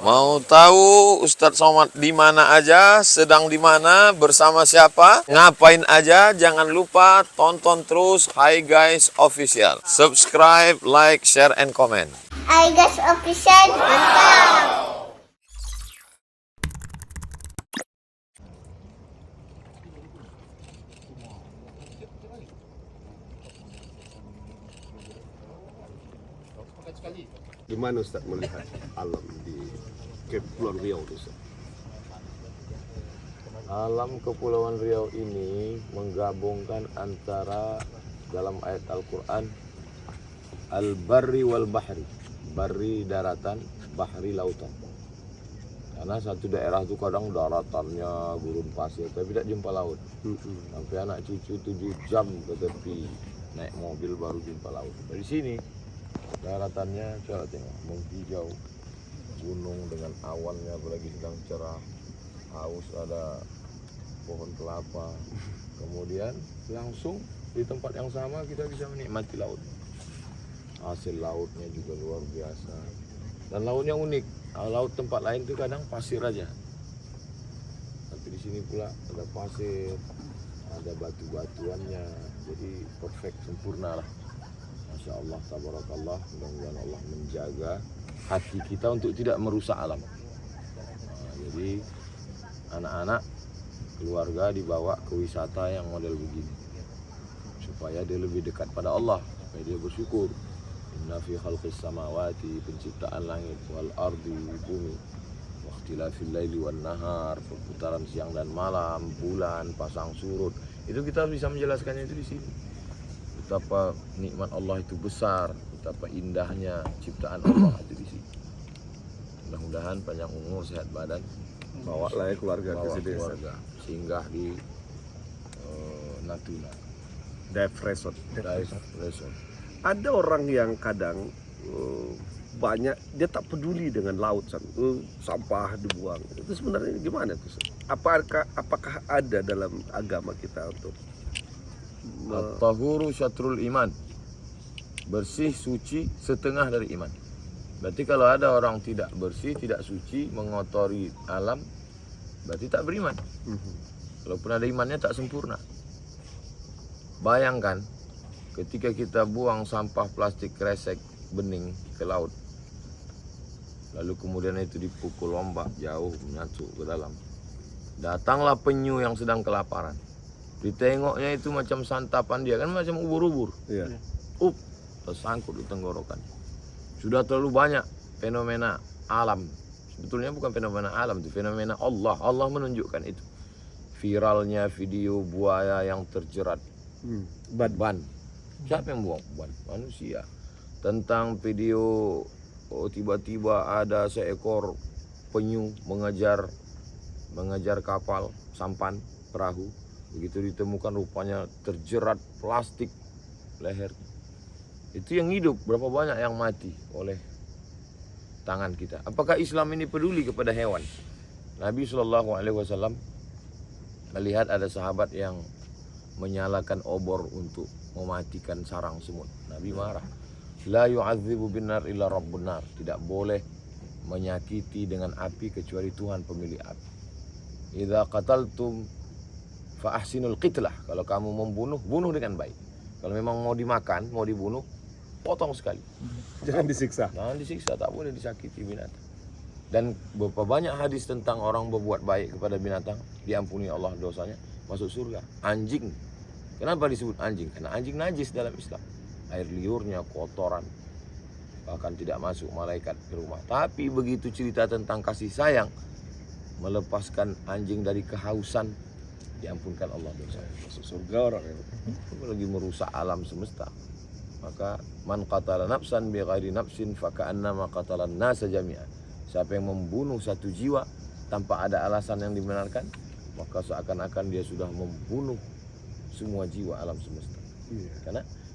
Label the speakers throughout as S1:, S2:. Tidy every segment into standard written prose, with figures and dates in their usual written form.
S1: Mau tahu Ustadz Somad di mana aja, sedang di mana, bersama siapa, ngapain aja? Jangan lupa tonton terus Hi Guys Official. Subscribe, like, share, and comment.
S2: Hi Guys Official, mantap!
S3: Gimana Ustaz melihat alam di Kepulauan Riau Ustaz?
S4: Alam Kepulauan Riau ini menggabungkan antara dalam ayat Al-Quran Al-Barri wal Bahri, Barri daratan, Bahri lautan. Karena satu daerah itu kadang daratannya gurun pasir tapi tidak jumpa laut. Sampai anak cucu 7 jam ke tepi naik mobil baru jumpa laut. Dari sini daratannya coba tengok menghijau, gunung dengan awannya apalagi sedang cerah, haus ada pohon kelapa, kemudian langsung di tempat yang sama kita bisa menikmati laut. Hasil lautnya juga luar biasa dan lautnya unik. Laut tempat lain itu kadang pasir aja, tapi di sini pula ada pasir, ada batu-batuannya, jadi perfect, sempurna lah. Masya Allah, tabarakallah, mudah-mudahan Allah menjaga hati kita untuk tidak merusak alam. Jadi anak-anak, keluarga dibawa ke wisata yang model begini supaya dia lebih dekat pada Allah, supaya dia bersyukur. Inna fi khalqis samawati, penciptaan langit, wal ardi, bumi, wa ikhtilafil laili wan nahar, perputaran siang dan malam, bulan, pasang surut. Itu kita bisa menjelaskannya itu di sini. Betapa nikmat Allah itu besar, betapa indahnya ciptaan Allah itu di sini. Mudah-mudahan panjang umur, sehat badan,
S3: Bawa lah ya keluarga ke
S4: bawa
S3: sini.
S4: keluarga, singgah di Natuna,
S3: Dive Resort.
S4: Dive Resort.
S3: Ada orang yang kadang banyak dia tak peduli dengan laut, sampah dibuang. Itu sebenarnya gimana tuh? Apakah ada dalam agama kita untuk
S4: At-tahuru syatrul iman, bersih suci setengah dari iman. Berarti kalau ada orang tidak bersih, tidak suci, mengotori alam, berarti tak beriman. Walaupun ada imannya tak sempurna. Bayangkan ketika kita buang sampah plastik kresek bening ke laut, lalu kemudian itu dipukul ombak jauh menyatu ke dalam, datanglah penyu yang sedang kelaparan. Ditengoknya itu macam santapan dia, kan macam ubur-ubur.
S3: Iya.
S4: Tersangkut di tenggorokan. Sudah terlalu banyak fenomena alam. Sebetulnya bukan fenomena alam, itu fenomena Allah. Allah menunjukkan itu. Viralnya video buaya yang terjerat ban. Siapa yang buang ban? Manusia. Tentang video tiba-tiba ada seekor penyu mengejar kapal sampan perahu. Begitu ditemukan rupanya terjerat plastik leher. Itu yang hidup, berapa banyak yang mati oleh tangan kita. Apakah Islam ini peduli kepada hewan? Nabi SAW melihat ada sahabat yang menyalakan obor untuk mematikan sarang semut. Nabi marah. La yu'adzibu binar illa rabbun nar. Tidak boleh menyakiti dengan api kecuali Tuhan pemilik api. Idza qataltum fa ahsinul qitlah. Kalau kamu membunuh, bunuh dengan baik. Kalau memang mau dimakan, mau dibunuh, potong sekali.
S3: Jangan disiksa.
S4: Jangan disiksa, tak boleh disakiti binatang. Dan berapa banyak hadis tentang orang berbuat baik kepada binatang, diampuni Allah dosanya, masuk surga. Anjing. Kenapa disebut anjing? Karena anjing najis dalam Islam. Air liurnya, kotoran, bahkan tidak masuk malaikat ke rumah. Tapi begitu cerita tentang kasih sayang, melepaskan anjing dari kehausan, diampunkan Allah dosa.
S3: Masuk surga orang ya.
S4: Lagi merusak alam semesta. Maka man qatala nafsan bi ghairi nafsin fa ka'annama qatalan nasa jami'an. Siapa yang membunuh satu jiwa tanpa ada alasan yang dibenarkan, maka seakan-akan dia sudah membunuh semua jiwa alam semesta.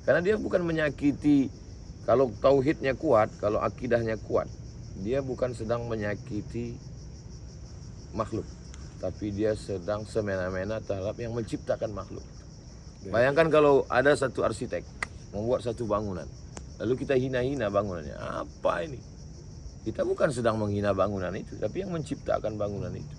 S4: Karena dia bukan menyakiti, kalau tauhidnya kuat, kalau akidahnya kuat, dia bukan sedang menyakiti makhluk, tapi dia sedang semena-mena terhadap yang menciptakan makhluk. Bayangkan kalau ada satu arsitek membuat satu bangunan, lalu kita hina-hina bangunannya. Apa ini? Kita bukan sedang menghina bangunan itu, tapi yang menciptakan bangunan itu.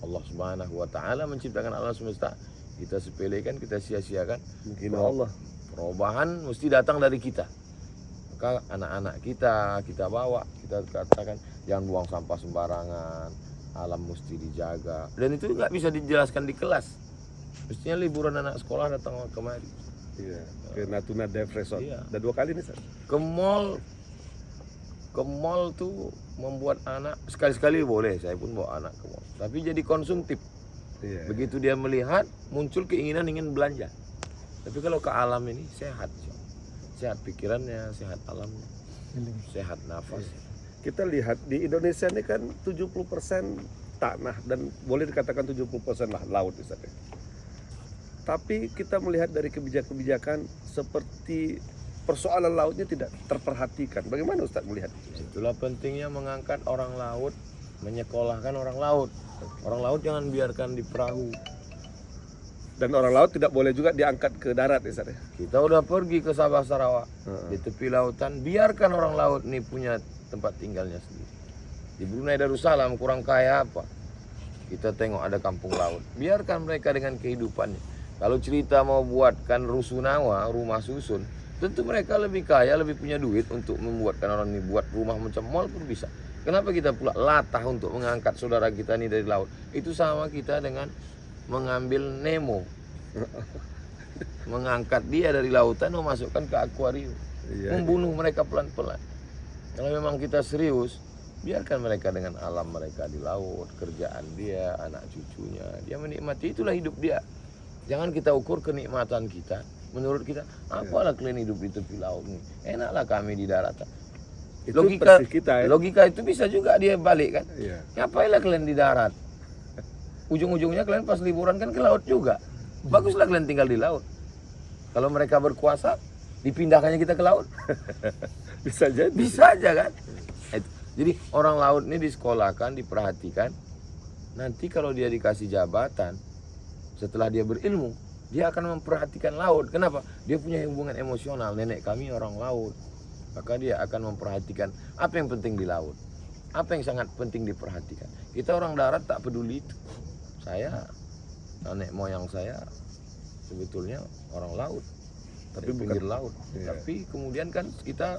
S4: Allah Subhanahu wa taala menciptakan alam semesta. Kita sepelekan, kita sia-siakan.
S3: Menghina Allah.
S4: Perubahan mesti datang dari kita. Maka anak-anak kita bawa, kita katakan jangan buang sampah sembarangan, alam mesti dijaga. Dan itu nggak bisa dijelaskan di kelas. Mestinya liburan anak sekolah datang kemari.
S3: Iya, ke Natuna Dive Resort.
S4: Iya.
S3: Udah 2 kali nih, Ustaz.
S4: Ke mall tuh membuat anak sekali-sekali boleh, saya pun bawa anak ke mall. Tapi jadi konsumtif.
S3: Iya.
S4: Begitu dia melihat, muncul keinginan ingin belanja. Tapi kalau ke alam ini sehat. Sehat pikirannya, sehat alamnya, sehat nafas.
S3: Kita lihat di Indonesia ini kan 70% tanah dan boleh dikatakan 70% lah laut, Ustaz. Tapi kita melihat dari kebijakan-kebijakan seperti persoalan lautnya tidak terperhatikan. Bagaimana Ustaz melihat?
S4: Itulah pentingnya mengangkat orang laut, menyekolahkan orang laut. Orang laut jangan biarkan di perahu.
S3: Dan orang laut tidak boleh juga diangkat ke darat, Ustaz.
S4: Kita udah pergi ke Sabah Sarawak, di tepi lautan, biarkan orang laut ini punya tempat tinggalnya sendiri. Di Brunei Darussalam kurang kaya apa? Kita tengok ada kampung laut. Biarkan mereka dengan kehidupannya. Kalau cerita mau buatkan rusunawa, rumah susun, tentu mereka lebih kaya, lebih punya duit untuk membuatkan orang ini buat rumah macam mall pun bisa. Kenapa kita pula latah untuk mengangkat saudara kita ini dari laut? Itu sama kita dengan mengambil Nemo. Mengangkat dia dari lautan, memasukkan ke akuarium.
S3: Iya.
S4: Membunuh mereka pelan-pelan. Kalau memang kita serius, biarkan mereka dengan alam mereka di laut, kerjaan dia, anak cucunya. Dia menikmati, itulah hidup dia. Jangan kita ukur kenikmatan kita. Menurut kita, apalah kalian hidup di tepi laut ini? Enaklah kami di daratan.
S3: Itu persis kita, ya.
S4: Logika itu bisa juga dia balik kan?
S3: Iya.
S4: Ngapainlah kalian di darat? Ujung-ujungnya kalian pas liburan kan ke laut juga. Baguslah kalian tinggal di laut. Kalau mereka berkuasa, dipindahkannya kita ke laut.
S3: Bisa jadi.
S4: Bisa aja kan? Jadi orang laut ini disekolahkan, diperhatikan. Nanti kalau dia dikasih jabatan, setelah dia berilmu, dia akan memperhatikan laut. Kenapa? Dia punya hubungan emosional. Nenek kami orang laut. Maka dia akan memperhatikan apa yang penting di laut. Apa yang sangat penting diperhatikan. Kita orang darat tak peduli itu. Saya, nenek moyang saya sebetulnya orang laut. Tapi pinggir laut.
S3: Iya.
S4: Tapi kemudian kan kita,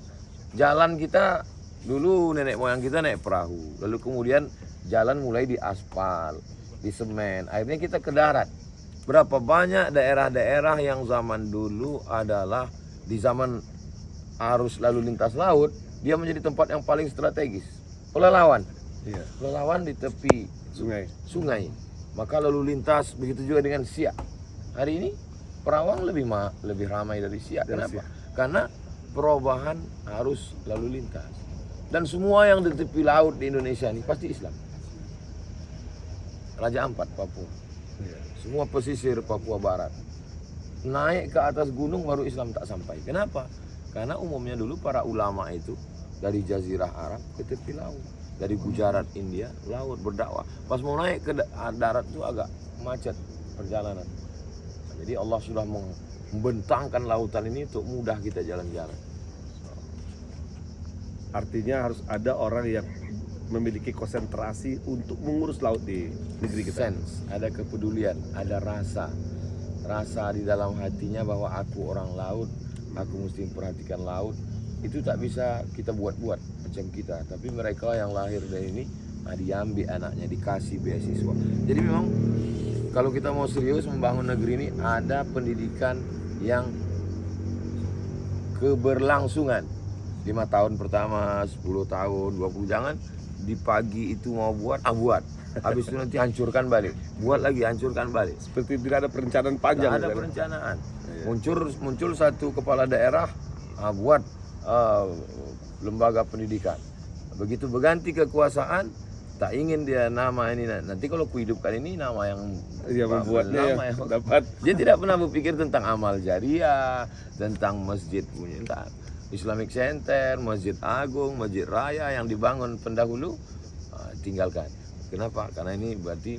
S4: jalan kita, dulu nenek moyang kita naik perahu. Lalu kemudian jalan mulai di aspal, di semen. Akhirnya kita ke darat. Berapa banyak daerah-daerah yang zaman dulu adalah di zaman arus lalu lintas laut, dia menjadi tempat yang paling strategis. Pelalawan.
S3: Iya.
S4: Pelalawan di tepi sungai. Maka lalu lintas begitu juga dengan Siak. Hari ini Perawang lebih ramai dari Siak. Kenapa? Karena perubahan arus lalu lintas. Dan semua yang di tepi laut di Indonesia ini pasti Islam. Raja Ampat, Papua. Semua pesisir Papua Barat. Naik ke atas gunung baru Islam tak sampai. Kenapa? Karena umumnya dulu para ulama itu dari Jazirah Arab ke tepi laut. Dari Gujarat, India, laut berdakwah. Pas mau naik ke darat itu agak macet perjalanan. Jadi Allah sudah membentangkan lautan ini untuk mudah kita jalan-jalan.
S3: Artinya harus ada orang yang memiliki konsentrasi untuk mengurus laut di negeri kita.
S4: Sense, ada kepedulian, ada rasa di dalam hatinya bahwa aku orang laut, aku mesti memperhatikan laut. Itu tak bisa kita buat-buat macam kita, tapi mereka yang lahir dari ini diambil anaknya, dikasih beasiswa. Jadi memang kalau kita mau serius membangun negeri ini, ada pendidikan yang keberlangsungan. 5 tahun pertama, 10 tahun, 20, jangan di pagi itu mau buat, habis itu nanti hancurkan balik, buat lagi, hancurkan balik.
S3: Seperti tidak ada perencanaan panjang.
S4: Tidak ada perencanaan. Muncul satu kepala daerah, buat lembaga pendidikan. Begitu berganti kekuasaan, tak ingin dia nama ini. Nanti kalau kuhidupkan ini nama yang
S3: membuatnya yang dapat.
S4: Dia tidak pernah berpikir tentang amal jariah, tentang masjid punya. Islamic Center, Masjid Agung, Masjid Raya yang dibangun pendahulu, tinggalkan. Kenapa? Karena ini berarti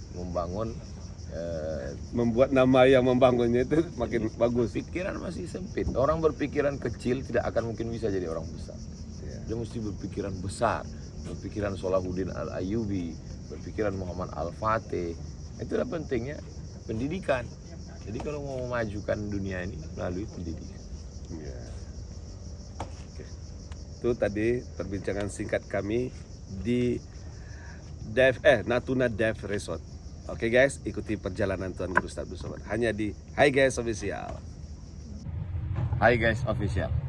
S3: membuat nama yang membangunnya itu makin bagus.
S4: Pikiran masih sempit. Orang berpikiran kecil tidak akan mungkin bisa jadi orang besar. Dia mesti berpikiran besar. berpikiran Salahuddin Al-Ayyubi, berpikiran Muhammad Al-Fatih. Itulah pentingnya pendidikan. Jadi kalau mau memajukan dunia ini melalui pendidikan.
S3: Ya. Oke. Itu tadi perbincangan singkat kami di Natuna Dev Resort. Oke guys, ikuti perjalanan Tuan Guru Ustadz Abdul Somad hanya di Hi Guys Official.
S4: Hi guys, official.